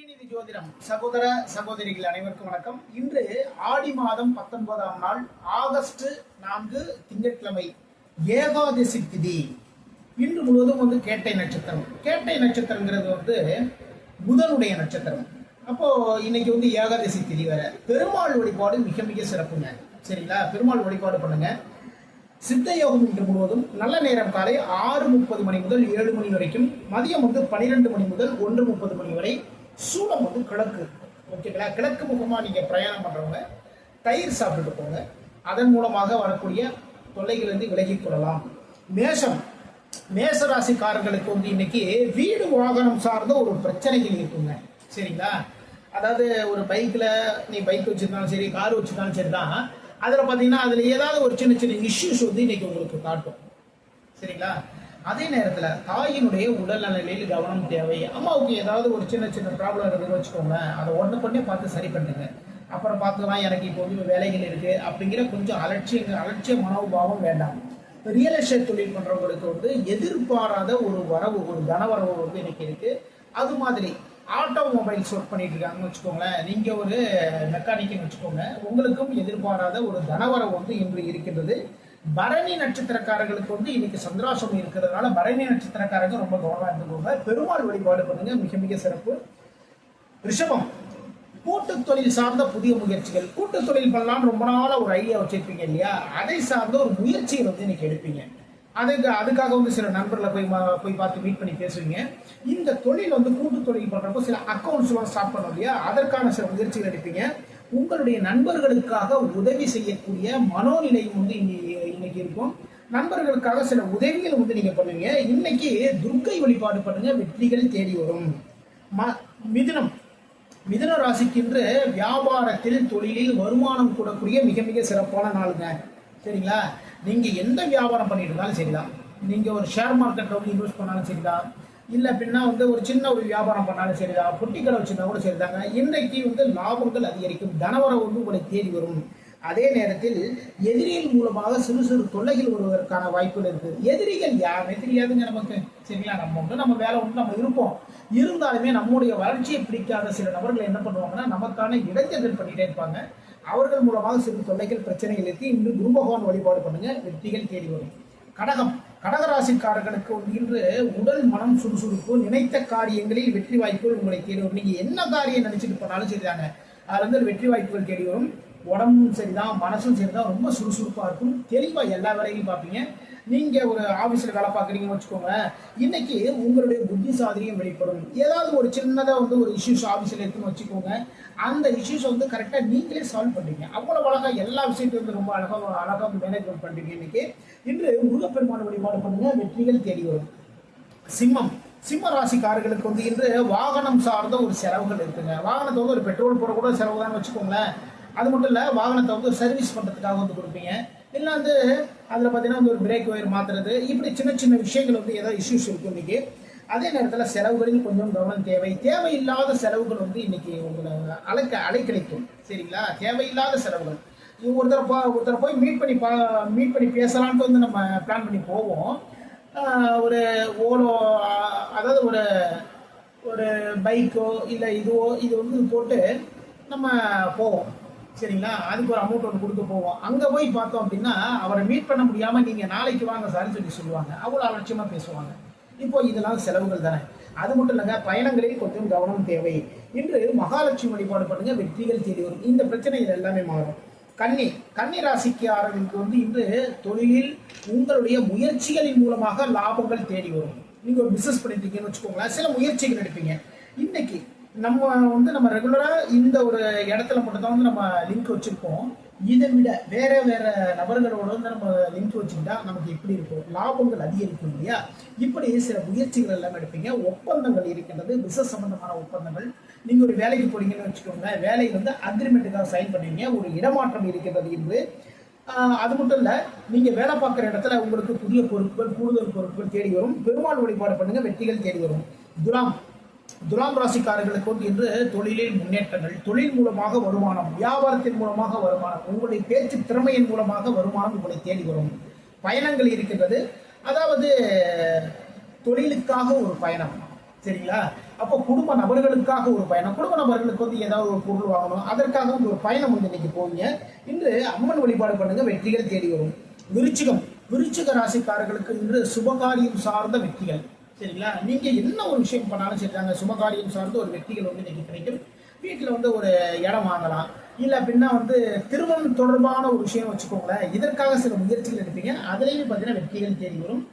ஸ்ரீநிதி ஜோதிடம் சகோதர சகோதரிகள் அனைவருக்கும் வணக்கம். இன்று ஆடி மாதம் 19ஆம் நாள் ஆகஸ்ட் 4 திங்கட்கிழமை ஏகாதசி திதி. இன்று முழுவதும் கேட்டை நட்சத்திரம். கேட்டை நட்சத்திரங்கிறது புதனுடைய நட்சத்திரம். அப்போ இன்னைக்கு ஏகாதசி திதி வேற. பெருமாள் வழிபாடு மிக மிக சிறப்புங்க. சரிங்களா? பெருமாள் வழிபாடு பண்ணுங்க. சித்த யோகம் இன்று முழுவதும் நல்ல நேரம் காலை 6:30 மணி முதல் 7 மணி வரைக்கும், மதியம் 12 மணி முதல் 1:30 மணி வரை. சூலம் கிழக்கு. ஓகேங்களா? கிழக்கு முகமா நீங்க பிரயாணம் பண்றவங்க தயிர் சாப்பிட்டுட்டு போங்க. அதன் மூலமாக வரக்கூடிய தொல்லைகளிலிருந்து விலகிக் கொள்ளலாம். மேஷம், மேசராசிக்காரர்களுக்கு இன்னைக்கு வீடு வாகனம் சார்ந்த ஒரு பிரச்சனைகள் இருக்குங்க. சரிங்களா? அதாவது ஒரு பைக்ல நீ பைக் வச்சிருந்தாலும் சரி, கார் வச்சிருந்தாலும் சரிதான், அதில் பார்த்தீங்கன்னா அதில் ஏதாவது ஒரு சின்ன சின்ன இஷ்யூஸ் இன்னைக்கு உங்களுக்கு காட்டும். சரிங்களா? அதே நேரத்தில் தாயினுடைய உடல்நிலையில் கவனம் தேவை. அம்மாவுக்கு ஏதாவது ஒரு சின்ன சின்ன ப்ராப்ளம் இருக்குதுன்னு வச்சுக்கோங்க, அதை உடனே பார்த்து சரி பண்ணுங்க. அப்புறம் பார்த்துக்கலாம், எனக்கு இப்போ வேலைகள் இருக்குது அப்படிங்கிற கொஞ்சம் அலட்சிய மனோபாவம் வேண்டாம். ரியல் எஸ்டேட் தொழில் பண்ணுறவங்களுக்கு எதிர்பாராத ஒரு வரவு, ஒரு தனவரவு இன்னைக்கு இருக்குது. அது மாதிரி ஆட்டோமொபைல்ஸ் ஒர்க் பண்ணிட்டு இருக்காங்கன்னு வச்சுக்கோங்களேன், நீங்கள் ஒரு மெக்கானிக்னு வச்சுக்கோங்க, உங்களுக்கும் எதிர்பாராத ஒரு தனவரவு இன்று இருக்கின்றது. பரணி நட்சத்திரக்காரர்களுக்கு இன்னைக்கு சந்திராசம் இருக்கிறதுனால பரணி நட்சத்திரக்காரங்க ரொம்ப கவனமா இருந்துக்கோங்க. பெருமாள் வழிபாடு பண்ணுங்க, மிக மிக சிறப்பு. ரிஷபம், கூட்டு தொழில் சார்ந்த புதிய முயற்சிகள். கூட்டு தொழில் பண்ணலாம்னு ரொம்ப நாளா ஒரு ஐடியா வச்சிருப்பீங்க இல்லையா? அதை சார்ந்த ஒரு முயற்சியை இன்னைக்கு எடுப்பீங்க. அதுக்காக சில நண்பர்களை போய் பார்த்து மீட் பண்ணி பேசுவீங்க. இந்த தொழில் கூட்டு தொழில் பண்றப்போ சில அக்கௌண்ட்ஸ் எல்லாம் ஸ்டார்ட் பண்ணோம் இல்லையா? அதற்கான சில முயற்சிகள் எடுப்பீங்க. உங்களுடைய நண்பர்களுக்காக உதவி செய்யக்கூடிய மனோநிலையும் இன்னைக்கு இருக்கும். நண்பர்களுக்காக சில உதவிகள் நீங்க பண்ணுவீங்க. இன்னைக்கு துர்க்கை வழிபாடு பண்ணுங்க, வெற்றிகள் தேடி வரும். மிதுனம், மிதுன ராசிக்கு வியாபாரத்தில் தொழிலில் வருமானம் கூடக்கூடிய மிக மிக சிறப்பான நாளுங்க. சரிங்களா? நீங்க எந்த வியாபாரம் பண்ணிட்டு இருந்தாலும் சரிதான், நீங்க ஒரு ஷேர் மார்க்கெட்ல இன்வெஸ்ட் பண்ணாலும் சரிதான், இல்ல அப்படின்னா ஒரு சின்ன ஒரு வியாபாரம் பண்ணாலும் சரிதான், பொட்டிக்கடை வச்சிருந்தா கூட சரிதாங்க. இன்றைக்கு லாபங்கள் அதிகரிக்கும், தனவரவு உங்களை தேடி வரும். அதே நேரத்தில் எதிரிகள் மூலமாக சிறு சிறு தொல்லைகள் வருவதற்கான வாய்ப்புகள் இருக்கு. எதிரிகள் யாருமே தெரியாதுங்க நமக்கு. சரிங்களா? நம்ம வேலை நம்ம இருப்போம். இருந்தாலுமே நம்முடைய வளர்ச்சியை பிடிக்காத சில நபர்கள் என்ன பண்ணுவாங்கன்னா, நமக்கான இடைஞ்சல்கள் பண்ணிட்டே இருப்பாங்க. அவர்கள் மூலமாக சிறு தொல்லைகள் பிரச்சனைகள் இருக்கு. இன்று குரு பகவான் வழிபாடு பண்ணுங்க, வெற்றிகள் தேடி வரும். கடகம், கடகராசிக்காரர்களுக்கு இன்று உடல் மனம் சுறுசுறுப்பு, நினைத்த காரியங்களில் வெற்றி வாய்ப்புகள் உங்களை தேடி வரும். நீங்க என்ன காரியம் நினைச்சிட்டு போனாலும் சரிதாங்க, அதுல வெற்றி வாய்ப்புகள் தேடி வரும். உடம்பும் சரிதான், மனசும் சரிதான், ரொம்ப சுறுசுறுப்பா இருக்கும். தெளிவா எல்லா வேலையும் பார்ப்பீங்க. நீங்க ஒரு ஆபீஸ்ல வேலை பார்க்குறீங்கன்னு வச்சுக்கோங்க, இன்னைக்கு உங்களுடைய புத்தி சாதுரியம் வெளிப்படும். ஏதாவது ஒரு சின்னதா ஒரு இஷ்யூஸ் ஆபீஸ்ல இருக்குன்னு வச்சுக்கோங்க, அந்த இஷ்யூஸ் கரெக்டா நீங்களே சால்வ் பண்றீங்க. அவ்வளவு அழகா எல்லா விஷயத்தையும் ரொம்ப அழகா மேனேஜ்மெண்ட் பண்றீங்க. இன்னைக்கு இன்று முருகப்பெருமான வழிபாடு பண்ணுங்க, வெற்றிகள் தேடி வரும். சிம்மம், சிம்ம ராசிக்காரர்களுக்கு இன்று வாகனம் சார்ந்த ஒரு செலவுகள் இருக்குங்க. வாகனத்தை ஒரு பெட்ரோல் போட கூட செலவு தான் வச்சுக்கோங்களேன். அது மட்டும் இல்லை, வாகனத்தை சர்வீஸ் பண்ணுறதுக்காக கொடுப்பீங்க. இல்லை அதில் பார்த்தீங்கன்னா ஒரு பிரேக் ஒயர் மாற்றுறது, இப்படி சின்ன சின்ன விஷயங்கள் ஏதாவது இஷ்யூஸ் இருக்கும் இன்னைக்கு. அதே நேரத்தில் செலவுகளில் கொஞ்சம் கவனம் தேவை. தேவையில்லாத செலவுகள் இன்னைக்கு உங்களை அலைக்கழிக்கும். சரிங்களா? தேவையில்லாத செலவுகள். ஒருத்தரை போய் மீட் பண்ணி பேசலான்ட்டு நம்ம பிளான் பண்ணி போவோம். ஒரு ஓலோ, அதாவது ஒரு பைக்கோ இல்லை இதுவோ இது போட்டு நம்ம போவோம். சரிங்களா? அதுக்கு ஒரு அமௌண்ட் கொடுத்து போவோம். அங்கே போய் பார்த்தோம் அப்படின்னா அவரை மீட் பண்ண முடியாமல் நீங்கள் நாளைக்கு வாங்க சார்னு சொல்லுவாங்க. அவ்வளோ அலட்சியமாக பேசுவாங்க. இப்போ இதெல்லாம் செலவுகள் தானே. அது மட்டும் இல்லைங்க, பயணங்களில் கொஞ்சம் கவனம் தேவை. இன்று மகாலட்சுமி வழிபாடு பண்ணுங்க, வெற்றிகள் தேடி வரும். இந்த பிரச்சனைகள் எல்லாமே மாறும். கன்னி ராசிக்காரர்களுக்கு இன்று தொழிலில் உங்களுடைய முயற்சிகளின் மூலமாக லாபங்கள் தேடி வரும். நீங்க ஒரு பிசினஸ் பண்ணிட்டு இருக்கீங்கன்னு வச்சுக்கோங்களேன், சில முயற்சிகள் எடுப்பீங்க. இன்னைக்கு நம்ம ரெகுலரா இந்த ஒரு இடத்துல மட்டும்தான் நம்ம லிங்க் வச்சிருக்கோம். இதை விட வேற நபர்களோட நம்ம லிங்க் வச்சுக்கிட்டா நமக்கு எப்படி இருக்கும், லாபங்கள் அதிகரிக்கும் இல்லையா? இப்படி சில முயற்சிகள் எல்லாம் எடுப்பீங்க. ஒப்பந்தங்கள் இருக்கின்றது, பிசினஸ் சம்பந்தமான ஒப்பந்தங்கள். நீங்க ஒரு வேலைக்கு போறீங்கன்னு வச்சுக்கோங்க, வேலை அக்ரிமெண்ட்டுக்காக சைன் பண்ணுவீங்க. ஒரு இடமாற்றம் இருக்கின்றது என்று. அது மட்டும் இல்ல, நீங்க வேலை பார்க்குற இடத்துல உங்களுக்கு புதிய பொறுப்புகள், கூடுதல் பொறுப்புகள் தேடி வரும். பெருமாள் வழிபாடு பண்ணுங்க, வெற்றிகள் தேடி வரும். துலாம் ராசிக்காரர்களுக்கு இன்று தொழிலில் முன்னேற்றங்கள், தொழில் மூலமாக வருமானம், வியாபாரத்தின் மூலமாக வருமானம், உங்களுடைய பேச்சு திறமையின் மூலமாக வருமானம் உங்களை தேடி வரும். பயணங்கள் இருக்கின்றது, அதாவது தொழிலுக்காக ஒரு பயணம், சரிங்களா? அப்போ குடும்ப நபர்களுக்காக ஒரு பயணம், குடும்ப நபர்களுக்கு வந்து ஏதாவது ஒரு பொருள் வாங்கணும், அதற்காக வந்து ஒரு பயணம் வந்து இன்னைக்கு போவீங்க. இன்று அம்மன் வழிபாடு பண்ணுங்க, வெற்றிகள் தேடி வரும். விருச்சிகம், விருச்சிக ராசிக்காரர்களுக்கு இன்று சுபகாரியம் சார்ந்த வெற்றிகள். சரிங்களா? நீங்க என்ன ஒரு விஷயம் பண்ணாலும் சரிதாங்க, சுபகாரியம் சார்ந்த ஒரு வெற்றிகள் வந்து இன்னைக்கு கிடைக்கும். வீட்டில் வந்து ஒரு இடம் வாங்கலாம், இல்லை அப்படின்னா வந்து திருமணம் தொடர்பான ஒரு விஷயம் வச்சுக்கோங்களேன், இதற்காக சில முயற்சிகள் எடுப்பீங்க, அதுலேயும் பார்த்தீங்கன்னா வெற்றிகள் தேடி வரும்.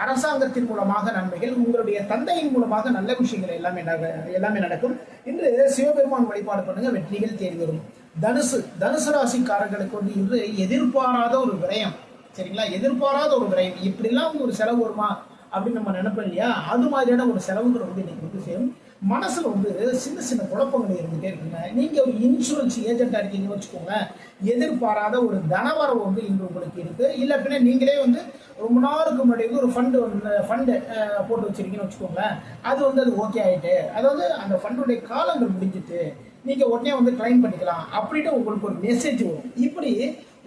அரசாங்கத்தின் மூலமாக நன்மைகள், உங்களுடைய தந்தையின் மூலமாக நல்ல விஷயங்கள் எல்லாமே நடக்கும். இன்று சிவபெருமான் வழிபாடு பண்ணுங்க, வெற்றிகள் தேடி வரும். தனுசு, தனுசு ராசிக்காரர்களுக்கு வந்து இன்று எதிர்பாராத ஒரு விரயம். சரிங்களா? எதிர்பாராத ஒரு விரயம், இப்படிலாம் வந்து ஒரு செலவு வருமா அப்படின்னு நம்ம நினைப்போம் இல்லையா, அது மாதிரியான ஒரு செலவுகள் வந்து இன்னைக்கு வந்து சேரும். மனசுல வந்து சின்ன சின்ன குழப்பங்கள் இருந்துட்டே இருக்குங்க. நீங்க ஒரு இன்சூரன்ஸ் ஏஜென்டா இருக்கீங்கன்னு வச்சுக்கோங்க, எதிர்பாராத ஒரு தனவரவு வந்து இன்று உங்களுக்கு இருக்கு. இல்ல அப்படின்னா நீங்களே வந்து ரொம்ப நாளுக்கு முன்னாடி வந்து ஒரு ஃபண்டு போட்டு வச்சிருக்கீங்கன்னு வச்சுக்கோங்களேன், அது வந்து அது ஓகே ஆயிட்டு, அதாவது அந்த ஃபண்டுடைய காலங்கள் முடிஞ்சிட்டு நீங்க உடனே வந்து கிளைம் பண்ணிக்கலாம் அப்படின்னு உங்களுக்கு ஒரு மெசேஜ் வரும். இப்படி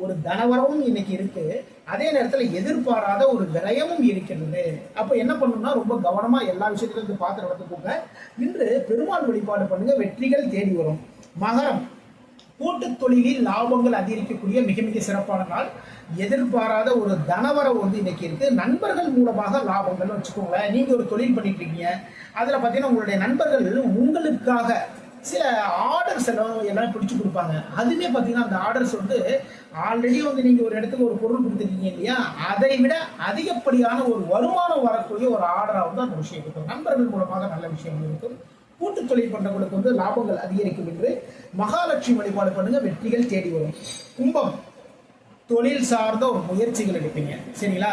ஒரு தனவரவும் இன்னைக்கு இருக்கு, அதே நேரத்தில் எதிர்பாராத ஒரு விரயமும் இருக்கிறது. அப்ப என்ன பண்ணணும்னா ரொம்ப கவனமா எல்லா விஷயத்திலும் இருந்து பார்த்து நடந்துக்கோங்க. இன்று பெருமாள் வழிபாடு பண்ணுங்க, வெற்றிகள் தேடி வரும். மகரம், கூட்டு தொழிலில் லாபங்கள் அதிகரிக்கக்கூடிய மிக மிக சிறப்பான நாள். எதிர்பாராத ஒரு தனவரவு வந்து இன்னைக்கு இருக்கு. நண்பர்கள் மூலமாக லாபங்கள் வச்சுக்கோங்களேன். நீங்க ஒரு தொழில் பண்ணிட்டு இருக்கீங்க, அதுல பாத்தீங்கன்னா உங்களுடைய நண்பர்கள் உங்களுக்காக சில ஆர்டர்ஸ் எல்லாம் பிடிச்சு கொடுப்பாங்க. அதுவே பார்த்தீங்கன்னா அந்த ஆர்டர்ஸ் வந்து ஆல்ரெடி வந்து நீங்க ஒரு இடத்துக்கு ஒரு பொருள் கொடுத்துருக்கீங்க இல்லையா, அதை விட அதிகப்படியான ஒரு வருமானம் வரக்கூடிய ஒரு ஆர்டரா வந்து அந்த விஷயம் இருக்கும். நண்பர்கள் மூலமாக நல்ல விஷயங்கள் இருக்கும். கூட்டு தொழில் பண்றவங்களுக்கு வந்து லாபங்கள் அதிகரிக்கும். என்று மகாலட்சுமி வழிபாடு பண்ணுங்க, வெற்றிகள் தேடி வரும். கும்பம், தொழில் சார்ந்த ஒரு முயற்சிகள் எடுப்பீங்க. சரிங்களா?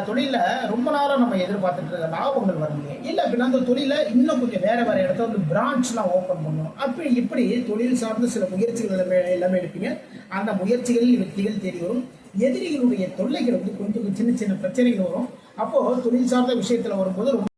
தொழில ரொம்ப நாளாக நம்ம எதிர்பார்த்துட்டு இருக்க லாபங்கள் வரலையே, இல்லை அப்படின்னா அந்த தொழில இன்னும் கொஞ்சம் வேற இடத்துல வந்து பிரான்ச்லாம் ஓப்பன் பண்ணணும், அப்படி இப்படி தொழில் சார்ந்த சில முயற்சிகள் எல்லாமே எடுப்பீங்க. அந்த முயற்சிகளில் வெற்றிகள் தேடி வரும். எதிரிகளுடைய தொல்லைகள் வந்து கொஞ்சம் சின்ன சின்ன பிரச்சனைகள் வரும். அப்போ தொழில் சார்ந்த விஷயத்துல வரும்போது ரொம்ப